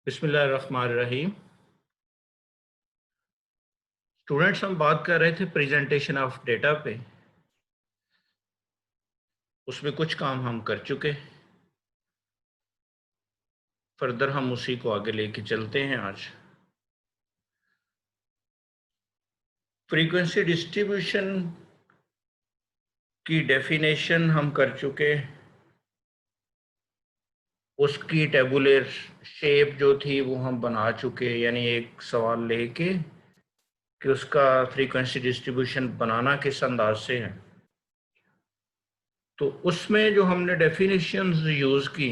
बिस्मिल्लाहिर्रहमानिर्रहीम। स्टूडेंट्स, हम बात कर रहे थे प्रेजेंटेशन ऑफ डेटा पे। उसमें कुछ काम हम कर चुके, फर्दर हम उसी को आगे लेके चलते हैं। आज फ्रीक्वेंसी डिस्ट्रीब्यूशन की डेफिनेशन हम कर चुके, उसकी टेबुलर शेप जो थी वो हम बना चुके, यानी एक सवाल लेके कि उसका फ्रीक्वेंसी डिस्ट्रीब्यूशन बनाना किस अंदाज से है। तो उसमें जो हमने डेफिनेशंस यूज़ की,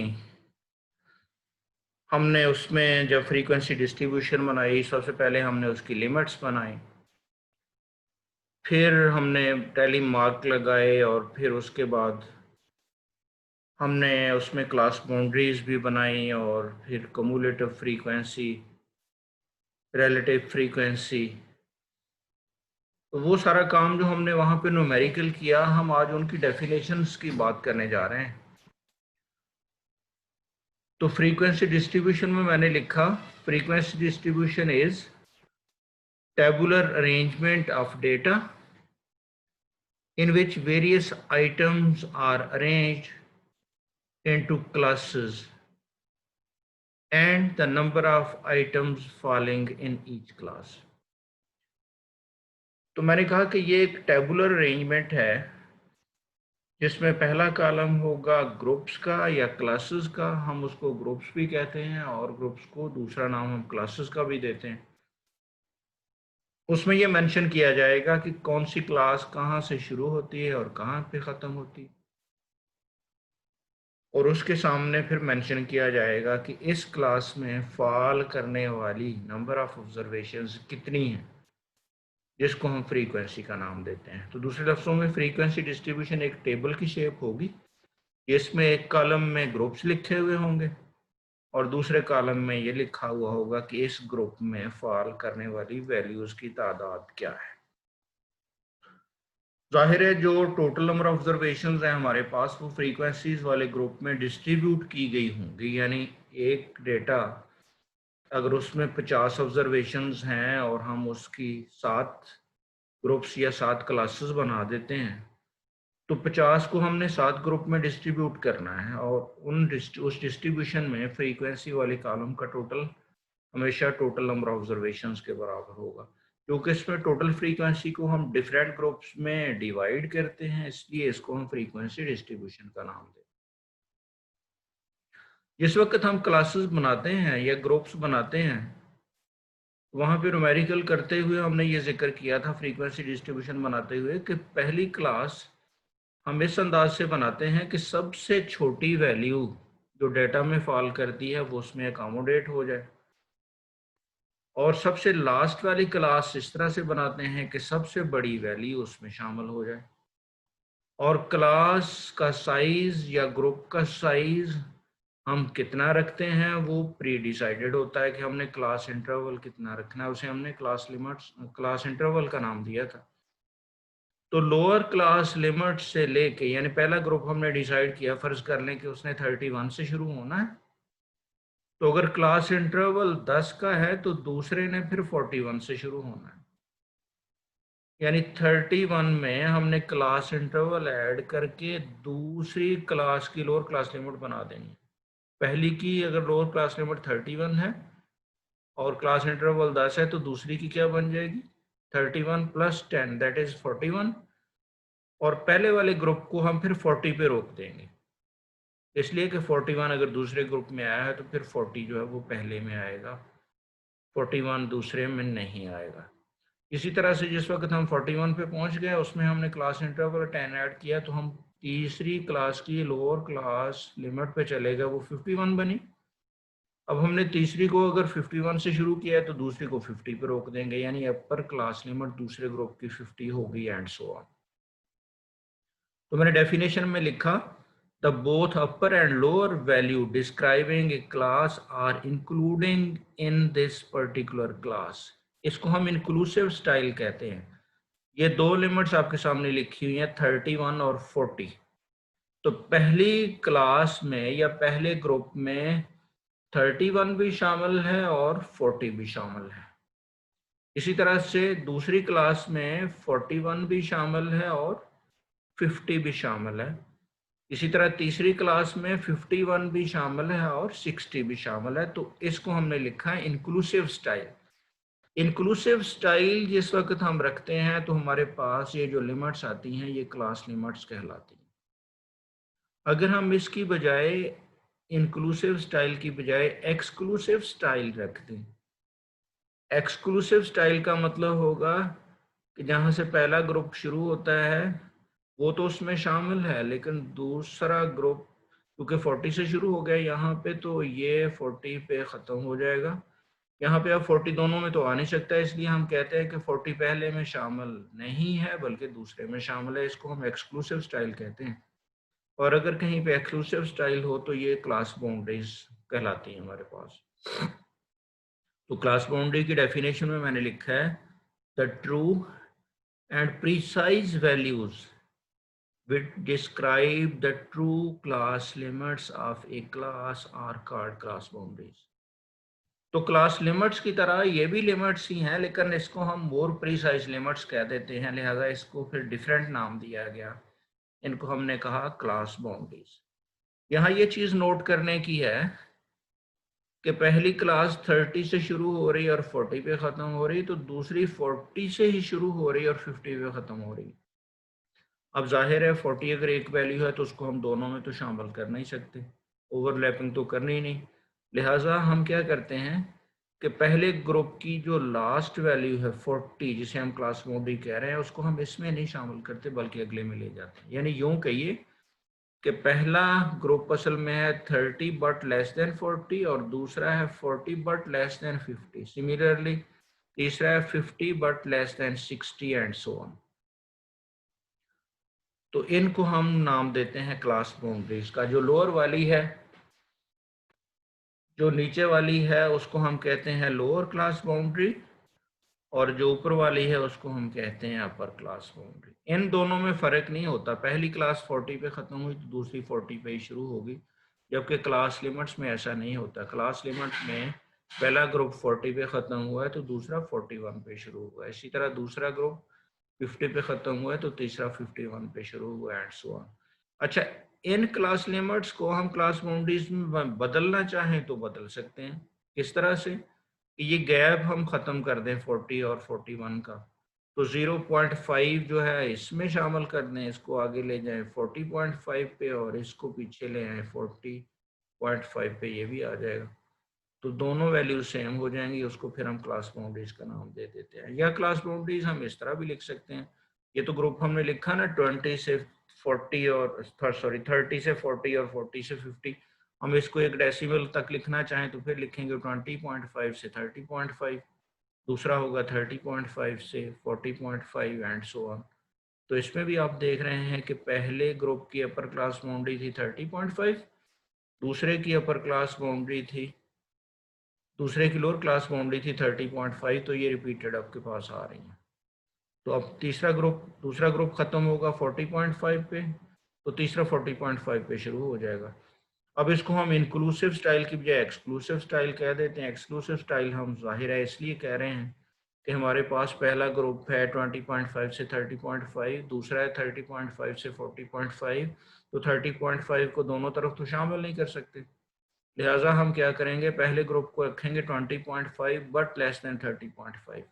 हमने उसमें जब फ्रीक्वेंसी डिस्ट्रीब्यूशन बनाई, सबसे पहले हमने उसकी लिमिट्स बनाई, फिर हमने टैली मार्क लगाए, और फिर उसके बाद हमने उसमें क्लास बाउंड्रीज भी बनाई, और फिर कम्युलेटिव फ्रीक्वेंसी, रिलेटिव फ्रीक्वेंसी। तो वो सारा काम जो हमने वहाँ पे न्यूमेरिकल किया, हम आज उनकी डेफिनेशंस की बात करने जा रहे हैं। तो फ्रीक्वेंसी डिस्ट्रीब्यूशन में मैंने लिखा, frequency distribution is tabular arrangement of data in which various items are arranged into classes and the number of items falling in each class। तो मैंने कहा कि ये एक टेबुलर अरेंजमेंट है जिसमें पहला कॉलम होगा ग्रुप्स का या क्लासेस का। हम उसको ग्रुप्स भी कहते हैं और ग्रुप्स को दूसरा नाम हम क्लासेस का भी देते हैं। उसमें ये मेंशन किया जाएगा कि कौन सी क्लास कहाँ से शुरू होती है और कहाँ पे ख़त्म होती है, और उसके सामने फिर मेंशन किया जाएगा कि इस क्लास में फॉल करने वाली नंबर ऑफ ऑब्जर्वेशंस कितनी हैं, जिसको हम फ्रीक्वेंसी का नाम देते हैं। तो दूसरे लफ्ज़ों में फ्रीक्वेंसी डिस्ट्रीब्यूशन एक टेबल की शेप होगी, जिसमें एक कॉलम में ग्रुप्स लिखे हुए होंगे और दूसरे कॉलम में ये लिखा हुआ होगा कि इस ग्रुप में फॉल करने वाली वैल्यूज़ की तादाद क्या है। जाहिर है जो टोटल नंबर ऑफ ऑब्जर्वेशंस हैं हमारे पास, वो फ्रीक्वेंसीज वाले ग्रुप में डिस्ट्रीब्यूट की गई होंगी। यानी एक डेटा अगर उसमें 50 ऑब्जर्वेशंस हैं और हम उसकी 7 ग्रुप्स या 7 क्लासेस बना देते हैं, तो 50 को हमने 7 ग्रुप में डिस्ट्रीब्यूट करना है, और उस डिस्ट्रीब्यूशन में फ्रीक्वेंसी वाले कॉलम का टोटल हमेशा टोटल नंबर ऑफ ऑब्जर्वेशंस के बराबर होगा। क्योंकि इसमें टोटल फ्रीक्वेंसी को हम डिफरेंट ग्रुप्स में डिवाइड करते हैं, इसलिए इसको हम फ्रीक्वेंसी डिस्ट्रीब्यूशन का नाम देते हैं। जिस वक्त हम क्लासेस बनाते हैं या ग्रुप्स बनाते हैं, वहाँ पे न्यूमेरिकल करते हुए हमने ये जिक्र किया था फ्रीक्वेंसी डिस्ट्रीब्यूशन बनाते हुए कि पहली क्लास हम इस अंदाज से बनाते हैं कि सबसे छोटी वैल्यू जो डेटा में फॉल करती है वो उसमें अकोमोडेट हो जाए, और सबसे लास्ट वाली क्लास इस तरह से बनाते हैं कि सबसे बड़ी वैल्यू उसमें शामिल हो जाए। और क्लास का साइज या ग्रुप का साइज हम कितना रखते हैं वो प्री डिसाइडेड होता है कि हमने क्लास इंटरवल कितना रखना है। उसे हमने क्लास लिमिट्स, क्लास इंटरवल का नाम दिया था। तो लोअर क्लास लिमिट से लेके, यानी पहला ग्रुप हमने डिसाइड किया, फर्ज कर लें कि उसने 31 से शुरू होना है, तो अगर क्लास इंटरवल 10 का है तो दूसरे ने फिर 41 से शुरू होना है। यानी 31 में हमने क्लास इंटरवल ऐड करके दूसरी क्लास की लोअर क्लास लिमिट बना देनी है। पहली की अगर लोअर क्लास लिमिट 31 है और क्लास इंटरवल 10 है, तो दूसरी की क्या बन जाएगी, 31 + 10 दैट इज 41, और पहले वाले ग्रुप को हम फिर 40 पे रोक देंगे, इसलिए कि 41 अगर दूसरे ग्रुप में आया है तो फिर 40 जो है वो पहले में आएगा, 41 दूसरे में नहीं आएगा। इसी तरह से जिस वक्त हम 41 पे पहुंच गए, उसमें हमने क्लास इंटरवल 10 ऐड किया, तो हम तीसरी क्लास की लोअर क्लास लिमिट पे चले गए, वो 51 बनी। अब हमने तीसरी को अगर 51 से शुरू किया है तो दूसरी को 50 पे रोक देंगे, यानी अपर क्लास लिमिट दूसरे ग्रुप की 50 होगी, एंड सो ऑन। तो मैंने डेफिनेशन में लिखा, the both upper and lower value describing a class are including in this particular class. इसको हम इंक्लूसिव स्टाइल कहते हैं। ये दो लिमिट्स आपके सामने लिखी हुई हैं, 31 और 40। तो पहली क्लास में या पहले ग्रुप में 31 भी शामिल है और 40 भी शामिल है। इसी तरह से दूसरी क्लास में 41 भी शामिल है और 50 भी शामिल है। इसी तरह तीसरी क्लास में 51 भी शामिल है और 60 भी शामिल है। तो इसको हमने लिखा है इंक्लूसिव स्टाइल। इंक्लूसिव स्टाइल जिस वक्त हम रखते हैं तो हमारे पास ये जो लिमिट्स आती हैं ये क्लास लिमिट्स कहलाती हैं। अगर हम इसकी बजाय इंक्लूसिव स्टाइल की बजाय एक्सक्लूसिव स्टाइल रख दें, एक्सक्लूसिव स्टाइल का मतलब होगा कि जहाँ से पहला ग्रुप शुरू होता है वो तो उसमें शामिल है, लेकिन दूसरा ग्रुप क्योंकि 40 से शुरू हो गया यहाँ पे, तो ये 40 पे ख़त्म हो जाएगा। यहाँ पे अब 40 दोनों में तो आ नहीं सकता, इसलिए हम कहते हैं कि 40 पहले में शामिल नहीं है बल्कि दूसरे में शामिल है। इसको हम एक्सक्लूसिव स्टाइल कहते हैं। और अगर कहीं पे एक्सक्लूसिव स्टाइल हो तो ये क्लास बाउंड्रीज कहलाती है हमारे पास। तो क्लास बाउंड्री की डेफिनेशन में मैंने लिखा है the true and precise values which describe the true class limits of a class are called class boundaries। तो क्लास लिमिट्स की तरह ये भी लिमिट्स ही हैं, लेकिन इसको हम मोर प्रीसाइज लिमिट्स कह देते हैं, लिहाजा इसको फिर डिफरेंट नाम दिया गया। इनको हमने कहा क्लास बाउंड्रीज। यहाँ ये चीज़ नोट करने की है कि पहली क्लास 30 से शुरू हो रही और 40 पे ख़त्म हो रही, तो दूसरी 40 से ही शुरू हो रही और 50 पे ख़त्म हो रही। अब जाहिर है 40 अगर एक वैल्यू है तो उसको हम दोनों में तो शामिल कर नहीं सकते, ओवरलैपिंग तो करनी ही नहीं। लिहाजा हम क्या करते हैं कि पहले ग्रुप की जो लास्ट वैल्यू है 40, जिसे हम क्लास बाउंड्री कह रहे हैं, उसको हम इसमें नहीं शामिल करते बल्कि अगले में ले जाते हैं। यानी यूं कहिए कि पहला ग्रुप असल में है 30 बट लेस देन 40 और दूसरा है 40 बट लेस देन 50। सिमिलरली तीसरा है 50 but less than 60 and so on. तो इनको हम नाम देते हैं क्लास बाउंड्रीज का। जो लोअर वाली है, जो नीचे वाली है, उसको हम कहते हैं लोअर क्लास बाउंड्री, और जो ऊपर वाली है उसको हम कहते हैं अपर क्लास बाउंड्री। इन दोनों में फ़र्क नहीं होता, पहली क्लास 40 पे ख़त्म हुई तो दूसरी 40 पे ही शुरू होगी, जबकि क्लास लिमिट्स में ऐसा नहीं होता। क्लास लिमिट्स में पहला ग्रुप 40 पे ख़त्म हुआ है तो दूसरा 41 पे शुरू हुआ है। इसी तरह दूसरा ग्रुप 50 पे ख़त्म हुआ है तो तीसरा 51 पे शुरू हुआ, एंड सो ऑन। अच्छा, इन क्लास लिमिट्स को हम क्लास बाउंड्रीज में बदलना चाहें तो बदल सकते हैं। किस तरह से कि ये गैप हम ख़त्म कर दें 40 और 41 का, तो 0.5 जो है इसमें शामिल कर दें, इसको आगे ले जाएं 40.5 पे और इसको पीछे ले आएँ 40.5 पे, ये भी आ जाएगा। तो दोनों वैल्यूज सेम हो जाएंगी, उसको फिर हम क्लास बाउंड्रीज का नाम दे देते हैं। या क्लास बाउंड्रीज हम इस तरह भी लिख सकते हैं। ये तो ग्रुप हमने लिखा ना 20 से 40 और 30 से 40 और 40 से 50। हम इसको एक डेसिमल तक लिखना चाहें तो फिर लिखेंगे 20.5 से 30.5, दूसरा होगा 30.5 से 40.5 एंड सो ऑन। तो इसमें भी आप देख रहे हैं कि पहले ग्रुप की अपर क्लास बाउंड्री थी 30.5, दूसरे की अपर क्लास बाउंड्री थी, दूसरे की लोअर क्लास बाउंड्री थी 30.5, तो ये रिपीटेड आपके पास आ रही हैं। तो अब दूसरा ग्रुप खत्म होगा 40.5 पे, तो तीसरा 40.5 पे शुरू हो जाएगा। अब इसको हम इंक्लूसिव स्टाइल की बजाय एक्सक्लूसिव स्टाइल कह देते हैं। एक्सक्लूसिव स्टाइल हम जाहिर है इसलिए कह रहे हैं कि हमारे पास पहला ग्रुप है 20.5 से 30.5, दूसरा है 30.5 से 40.5, तो 30.5 को दोनों तरफ तो शामिल नहीं कर सकते, लिहाजा हम क्या करेंगे, पहले ग्रुप को रखेंगे 20.5 बट लेस देन 30.5।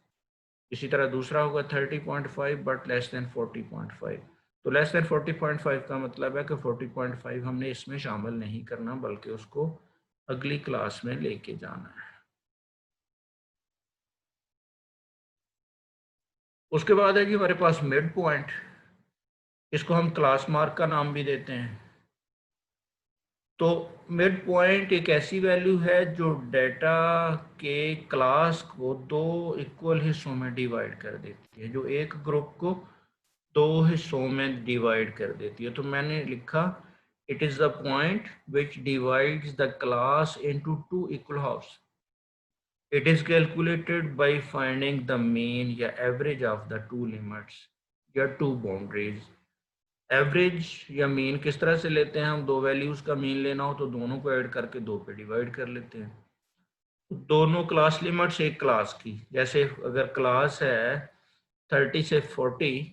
इसी तरह दूसरा होगा 30.5 बट लेस देन 40.5। तो लेस देन 40.5 का मतलब है कि 40.5 हमने इसमें शामिल नहीं करना बल्कि उसको अगली क्लास में लेके जाना है। उसके बाद है जी हमारे पास मिड पॉइंट, इसको हम क्लास मार्क का नाम भी देते हैं। तो मिड पॉइंट एक ऐसी वैल्यू है जो डेटा के क्लास को दो इक्वल हिस्सों में डिवाइड कर देती है, जो एक ग्रुप को दो हिस्सों में डिवाइड कर देती है। तो मैंने लिखा it is the point which divides the class into two equal halves. It is calculated by finding the mean या average of the two limits या टू बाउंड्रीज एवरेज या मीन किस तरह से लेते हैं, हम दो वैल्यूज़ का मीन लेना हो तो दोनों को ऐड करके दो पे डिवाइड कर लेते हैं। तो दोनों क्लास लिमिट्स एक क्लास की, जैसे अगर क्लास है 30 से 40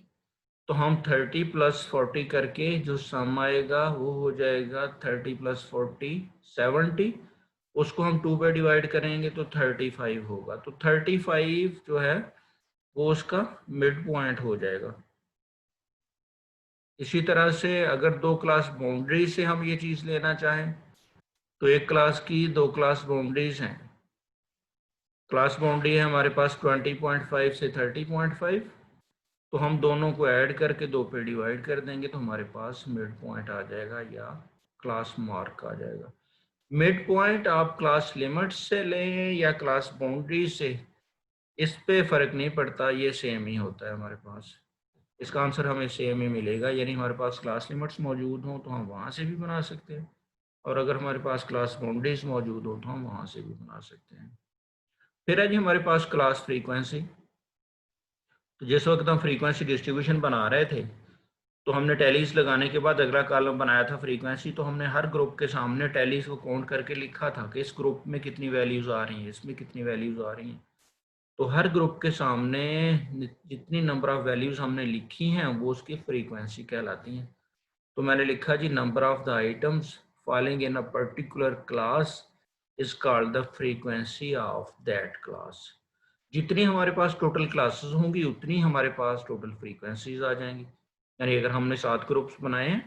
तो हम 30 प्लस 40 करके जो सम आएगा वो हो जाएगा 30 प्लस 40 70। उसको हम 2 पे डिवाइड करेंगे तो 35 होगा। तो 35 जो है वो उसका मिड पॉइंट हो जाएगा। इसी तरह से अगर दो क्लास बाउंड्री से हम ये चीज़ लेना चाहें तो एक क्लास की दो क्लास बाउंड्रीज हैं। क्लास बाउंड्री है हमारे पास 20.5 से 30.5, तो हम दोनों को ऐड करके दो पे डिवाइड कर देंगे तो हमारे पास मिड पॉइंट आ जाएगा या क्लास मार्क आ जाएगा। मिड पॉइंट आप क्लास लिमिट से लें या क्लास बाउंड्री से, इस पे फर्क नहीं पड़ता, ये सेम ही होता है हमारे पास। इसका आंसर हमें सेम ही मिलेगा, यानी हमारे पास क्लास लिमिट्स मौजूद हों तो हम वहाँ से भी बना सकते हैं, और अगर हमारे पास क्लास बाउंड्रीज मौजूद हो तो हम वहाँ से भी बना सकते हैं। फिर है जी हमारे पास क्लास फ्रीक्वेंसी। तो जिस वक्त हम फ्रीक्वेंसी डिस्ट्रीब्यूशन बना रहे थे तो हमने टैलीज लगाने के बाद अगला कॉलम बनाया था फ्रीक्वेंसी। तो हमने हर ग्रुप के सामने टैलीज को काउंट करके लिखा था कि इस ग्रुप में कितनी वैल्यूज़ आ रही हैं, इसमें कितनी वैल्यूज़ आ रही हैं। तो हर ग्रुप के सामने जितनी नंबर ऑफ़ वैल्यूज़ हमने लिखी हैं वो उसकी फ्रीक्वेंसी कहलाती हैं। तो मैंने लिखा जी number of the items falling in a particular class is called the frequency of that class. जितनी हमारे पास टोटल क्लासेस होंगी उतनी हमारे पास टोटल फ्रीक्वेंसीज आ जाएंगी। यानी अगर हमने 7 ग्रुप्स बनाए हैं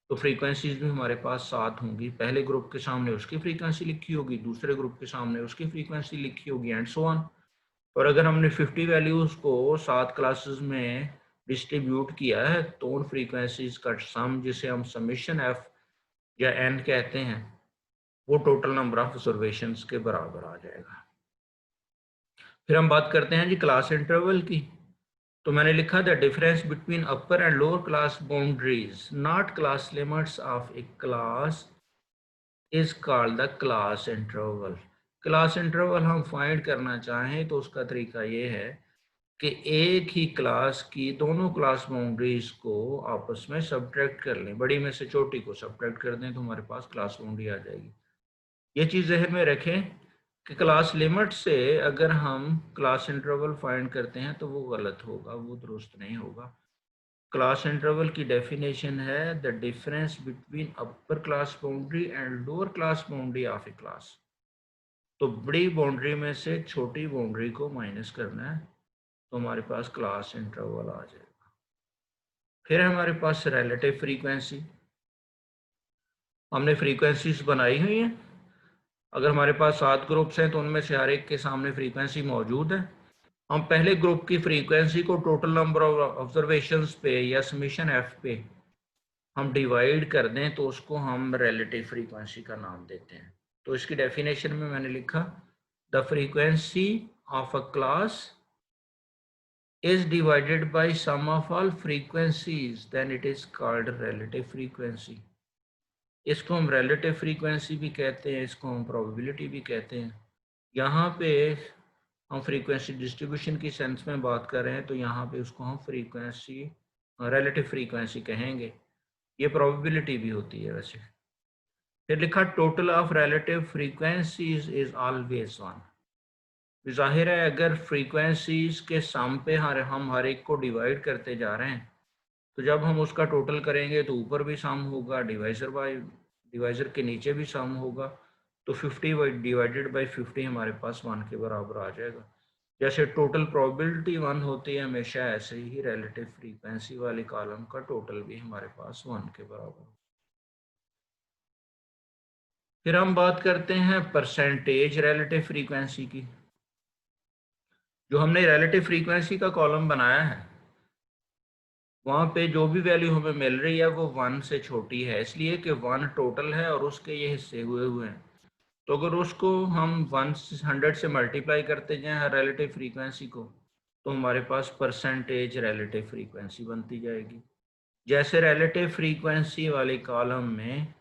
तो फ्रीक्वेंसीज भी हमारे पास 7 होंगी। पहले ग्रुप के सामने उसकी फ्रीक्वेंसी लिखी होगी, दूसरे ग्रुप के सामने उसकी फ्रीक्वेंसी लिखी होगी, एंड सो ऑन। और अगर हमने 50 वैल्यूज़ को 7 क्लासेस में डिस्ट्रीब्यूट किया है तो उन फ्रीक्वेंसीज का सम, जिसे हम समेशन एफ या एन कहते हैं, वो टोटल नंबर ऑफ ऑब्जर्वेशंस के बराबर आ जाएगा। फिर हम बात करते हैं जी क्लास इंटरवल की। तो मैंने लिखा the difference between upper and lower class boundaries not class limits of A class is called the class interval. Class interval हम फाइंड करना चाहें तो उसका तरीका ये है कि एक ही क्लास की दोनों क्लास बाउंड्रीज को आपस में सब्ट्रैक्ट कर लें, बड़ी में से छोटी को सब्ट्रैक्ट कर दें तो हमारे पास क्लास बाउंड्री आ जाएगी। ये चीज़ जहन में रखें कि क्लास लिमिट से अगर हम क्लास इंटरवल फाइंड करते हैं तो वो गलत होगा, वो दुरुस्त नहीं होगा। क्लास इंटरवल की डेफिनेशन है the difference between upper class boundary and lower class boundary of A class. तो बड़ी बाउंड्री में से छोटी बाउंड्री को माइनस करना है तो हमारे पास क्लास इंटरवल आ जाएगा। फिर हमारे पास रिलेटिव फ्रीक्वेंसी। हमने फ्रीक्वेंसीज बनाई हुई हैं। अगर हमारे पास 7 ग्रुप्स हैं तो उनमें से हर एक के सामने फ्रीक्वेंसी मौजूद है। हम पहले ग्रुप की फ्रीक्वेंसी को टोटल नंबर ऑफ ऑब्जर्वेशंस पे या समीशन एफ पे हम डिवाइड कर दें तो उसको हम रिलेटिव फ्रीक्वेंसी का नाम देते हैं। तो इसकी डेफिनेशन में मैंने लिखा the frequency of a class is divided by sum of all frequencies, then it is called relative frequency। इसको हम relative frequency भी कहते हैं, इसको हम probability भी कहते हैं। यहाँ पे हम frequency distribution की सेंस में बात कर रहे हैं तो यहाँ पे उसको हम frequency relative frequency कहेंगे। ये probability भी होती है वैसे। फिर लिखा total of relative frequencies is always 1। जाहिर है अगर फ्रीक्वेंसीज के सम पे हम हर एक को डिवाइड करते जा रहे हैं तो जब हम उसका टोटल करेंगे तो ऊपर भी सम होगा, डिवाइजर के नीचे भी सम होगा। तो 50 डिवाइडेड बाई 50 हमारे पास 1 के बराबर आ जाएगा। जैसे टोटल प्रोबेबिलिटी 1 होती है हमेशा, ऐसे ही रिलेटिव फ्रीक्वेंसी वाले कॉलम का टोटल भी हमारे पास 1 के बराबर। फिर हम बात करते हैं परसेंटेज रिलेटिव फ्रीक्वेंसी की। जो हमने रिलेटिव फ्रीक्वेंसी का कॉलम बनाया है वहाँ पे जो भी वैल्यू हमें मिल रही है वो 1 से छोटी है, इसलिए कि 1 टोटल है और उसके ये हिस्से हुए हुए हैं। तो अगर उसको हम 100 से मल्टीप्लाई करते जाएं हर रिलेटिव फ्रीक्वेंसी को तो हमारे पास परसेंटेज रिलेटिव फ्रीक्वेंसी बनती जाएगी। जैसे रिलेटिव फ्रीक्वेंसी वाले कॉलम में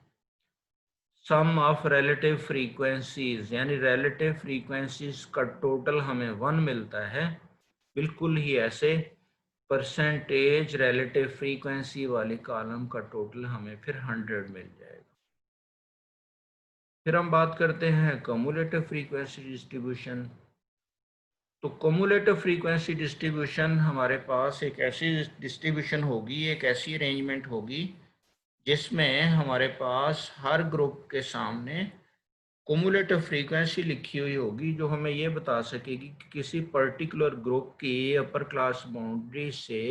सम ऑफ रिलेटिव फ्रीक्वेंसीज यानी रिलेटिव फ्रीक्वेंसीज का टोटल हमें 1 मिलता है, बिल्कुल ही ऐसे परसेंटेज रिलेटिव फ्रीक्वेंसी वाले कॉलम का टोटल हमें फिर 100 मिल जाएगा। फिर हम बात करते हैं कम्युलेटिव फ्रीक्वेंसी डिस्ट्रीब्यूशन। तो कम्युलेटिव फ्रीक्वेंसी डिस्ट्रीब्यूशन हमारे पास एक ऐसी डिस्ट्रीब्यूशन होगी, एक ऐसी अरेंजमेंट होगी जिसमें हमारे पास हर ग्रुप के सामने कम्युलेटिव फ्रीक्वेंसी लिखी हुई होगी, जो हमें ये बता सकेगी कि किसी पर्टिकुलर ग्रुप की अपर क्लास बाउंड्री से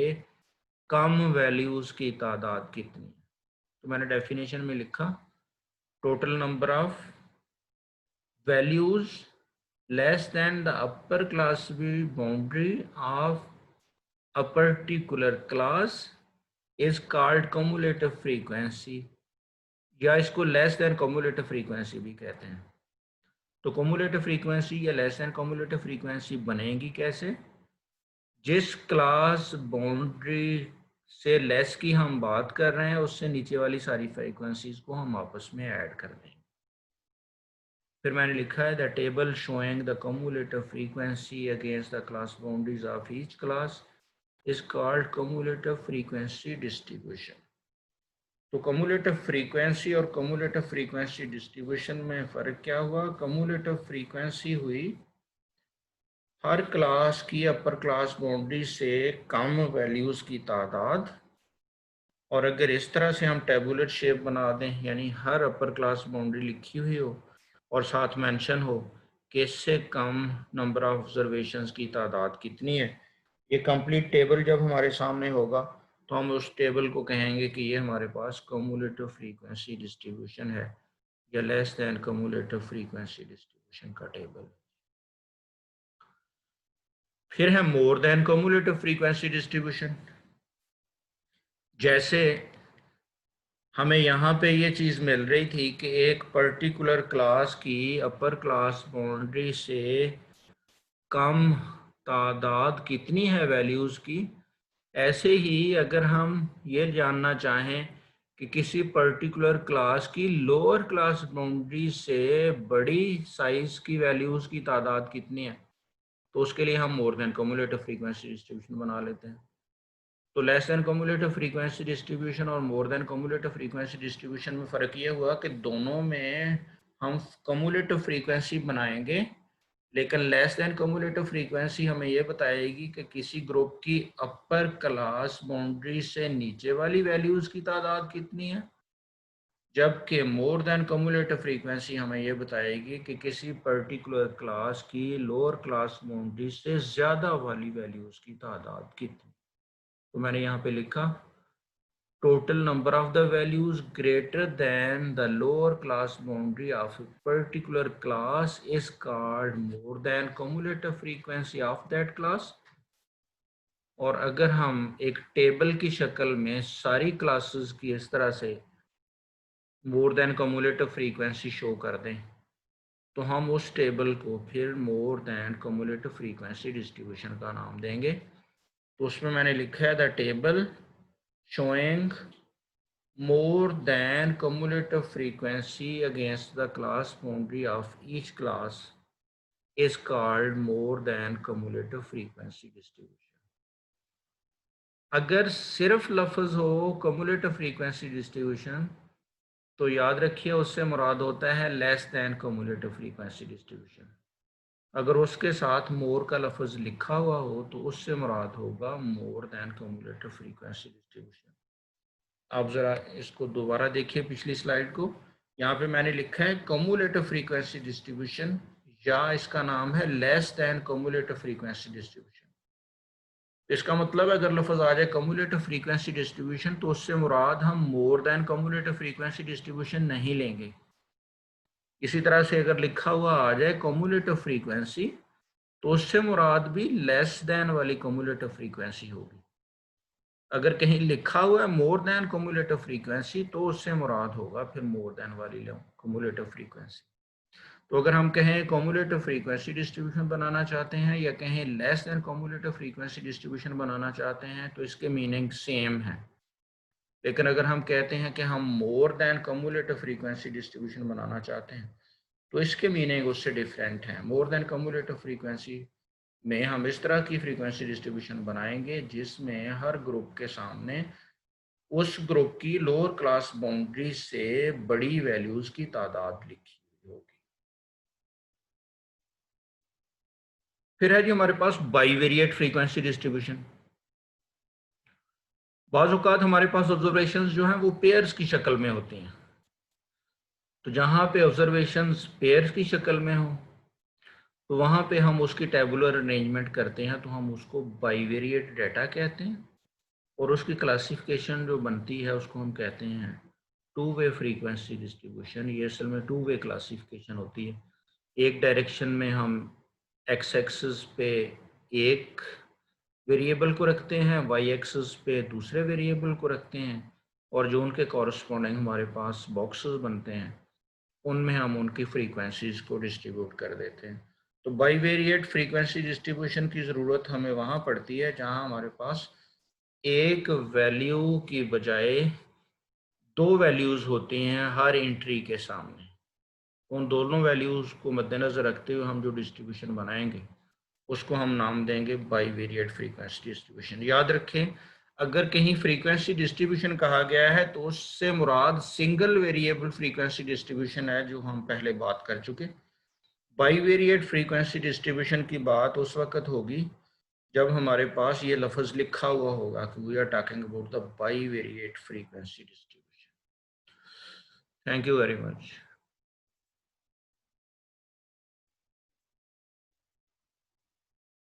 कम वैल्यूज़ की तादाद कितनी है। तो मैंने डेफिनेशन में लिखा, total number of values less than the upper class boundary of a particular class is called cumulative frequency, या इसको लेस देन cumulative frequency भी कहते हैं। तो cumulative frequency या लेस देन cumulative frequency बनेगी कैसे? जिस क्लास बाउंड्री से लेस की हम बात कर रहे हैं उससे नीचे वाली सारी फ्रीक्वेंसीज को हम आपस में ऐड कर देंगे। फिर मैंने लिखा है the table showing the cumulative frequency against the class boundaries of each class is called cumulative frequency distribution. तो कम्युलेटिव फ्रीक्वेंसी और कम्युलेटिव फ्रीक्वेंसी डिस्ट्रीब्यूशन में फ़र्क क्या हुआ? कम्युलेटिव फ्रीक्वेंसी हुई हर क्लास की अपर क्लास बाउंड्री से कम वैल्यूज़ की तादाद, और अगर इस तरह से हम टेबुलर शेप बना दें, यानी हर अपर क्लास बाउंड्री लिखी हुई हो और साथ मेंशन हो कि इससे कम नंबर ऑफ ऑब्जर्वेशंस की तादाद कितनी है, ये कंप्लीट टेबल जब हमारे सामने होगा तो हम उस टेबल को कहेंगे कि ये हमारे पास कम्युलेटिव फ्रीक्वेंसी डिस्ट्रीब्यूशन है, या less than cumulative frequency distribution का टेबल। फिर है मोर देन कम्युलेटिव फ्रीक्वेंसी डिस्ट्रीब्यूशन। जैसे हमें यहाँ पे ये चीज़ मिल रही थी कि एक पर्टिकुलर क्लास की अपर क्लास बाउंड्री से कम तादाद कितनी है वैल्यूज़ की, ऐसे ही अगर हम ये जानना चाहें कि किसी पर्टिकुलर क्लास की लोअर क्लास बाउंड्री से बड़ी साइज़ की वैल्यूज़ की तादाद कितनी है, तो उसके लिए हम more than cumulative frequency distribution बना लेते हैं। तो less than cumulative frequency distribution और more than cumulative frequency distribution में फ़र्क ये हुआ कि दोनों में हम कम्युलेटिव फ्रीक्वेंसी बनाएंगे, लेकिन लेस देन कम्युलेटिव फ्रीक्वेंसी हमें ये बताएगी कि किसी ग्रुप की अपर क्लास बाउंड्री से नीचे वाली वैल्यूज़ की तादाद कितनी है, जबकि मोर देन कम्युलेटिव फ्रीक्वेंसी हमें ये बताएगी कि किसी पर्टिकुलर क्लास की लोअर क्लास बाउंड्री से ज़्यादा वाली वैल्यूज़ की तादाद कितनी। तो मैंने यहाँ पे लिखा, total number of the values greater than the lower class boundary of a particular class is called more than cumulative frequency of that class। और अगर हम एक टेबल की शक्ल में सारी क्लासेस की इस तरह से मोर देन कम्युलेटिव फ्रीक्वेंसी शो कर दें, तो हम उस टेबल को फिर मोर देन कम्युलेटिव फ्रीक्वेंसी डिस्ट्रीब्यूशन का नाम देंगे। तो उसमें मैंने लिखा है the table showing more than cumulative frequency against the class boundary of each class is called more than cumulative frequency distribution। अगर सिर्फ लफ्ज़ हो cumulative frequency distribution तो याद रखिए उससे मुराद होता है less than cumulative frequency distribution। अगर उसके साथ more का लफ्ज़ लिखा हुआ हो तो उससे मुराद होगा more than cumulative frequency distribution। आप ज़रा इसको दोबारा देखिए पिछली स्लाइड को, यहाँ पे मैंने लिखा है कम्युलेटिव फ्रीक्वेंसी डिस्ट्रीब्यूशन, या इसका नाम है less than cumulative frequency distribution. इसका मतलब है अगर लफ्ज़ आ जाए कम्युलेटिव फ्रीक्वेंसी डिस्ट्रीब्यूशन तो उससे मुराद हम more than cumulative frequency distribution नहीं लेंगे। इसी तरह से अगर लिखा हुआ आ जाए कम्युलेटिव फ्रीक्वेंसी तो उससे मुराद भी लेस देन वाली कम्युलेटिव फ्रीक्वेंसी होगी। अगर कहीं लिखा हुआ है मोर देन कम्युलेटिव फ्रीक्वेंसी तो उससे मुराद होगा फिर मोर देन वाली कम्युलेटिव फ्रीक्वेंसी। तो अगर हम कहें कम्युलेटिव फ्रीक्वेंसी डिस्ट्रीब्यूशन बनाना चाहते हैं या कहें less than cumulative frequency distribution बनाना चाहते हैं तो इसके मीनिंग सेम है। लेकिन अगर हम कहते हैं कि हम more than cumulative frequency distribution बनाना चाहते हैं तो इसके मीनिंग उससे डिफरेंट है। मोर देन कम्युलेटिव फ्रीक्वेंसी में हम इस तरह की फ्रीक्वेंसी डिस्ट्रीब्यूशन बनाएंगे जिसमें हर ग्रुप के सामने उस ग्रुप की लोअर क्लास बाउंड्री से बड़ी वैल्यूज की तादाद लिखी हुई होगी। फिर है जी हमारे पास बाईवेरिएट फ्रीक्वेंसी डिस्ट्रीब्यूशन। बाज़ औक़ात हमारे पास ऑब्जर्वेशंस जो हैं वो पेयर्स की शक्ल में होती हैं, तो जहाँ पे ऑब्जर्वेशंस पेयर्स की शक्ल में हो तो वहाँ पे हम उसकी टेबुलर अरेंजमेंट करते हैं, तो हम उसको बाईवेरिएट डाटा कहते हैं। और उसकी क्लासिफिकेशन जो बनती है उसको हम कहते हैं टू वे फ्रीक्वेंसी डिस्ट्रीब्यूशन। ये असल में टू वे क्लासिफिकेशन होती है। एक डायरेक्शन में हम एक्स एक्सिस पे एक वेरिएबल को रखते हैं, वाई एक्सिस पे दूसरे वेरिएबल को रखते हैं, और जो उनके कॉरस्पॉन्डिंग हमारे पास बॉक्सेस बनते हैं उनमें हम उनकी फ्रीक्वेंसीज को डिस्ट्रीब्यूट कर देते हैं। तो बाईवेरिएट फ्रीक्वेंसी डिस्ट्रीब्यूशन की ज़रूरत हमें वहाँ पड़ती है जहाँ हमारे पास एक वैल्यू की बजाय दो वैल्यूज़ होती हैं हर एंट्री के सामने। उन दोनों वैल्यूज़ को मद्देनज़र रखते हुए हम जो डिस्ट्रीब्यूशन बनाएंगे उसको हम नाम देंगे बाईवेरिएट फ्रीक्वेंसी डिस्ट्रीब्यूशन। याद रखें, अगर कहीं फ्रीक्वेंसी डिस्ट्रीब्यूशन कहा गया है तो उससे मुराद सिंगल वेरिएबल फ्रीक्वेंसी डिस्ट्रीब्यूशन है, जो हम पहले बात कर चुके। बाईवेरिएट फ्रीक्वेंसी डिस्ट्रीब्यूशन की बात उस वक्त होगी जब हमारे पास ये लफ्ज़ लिखा हुआ होगा कि we are talking about the bivariate frequency distribution. Thank you very much.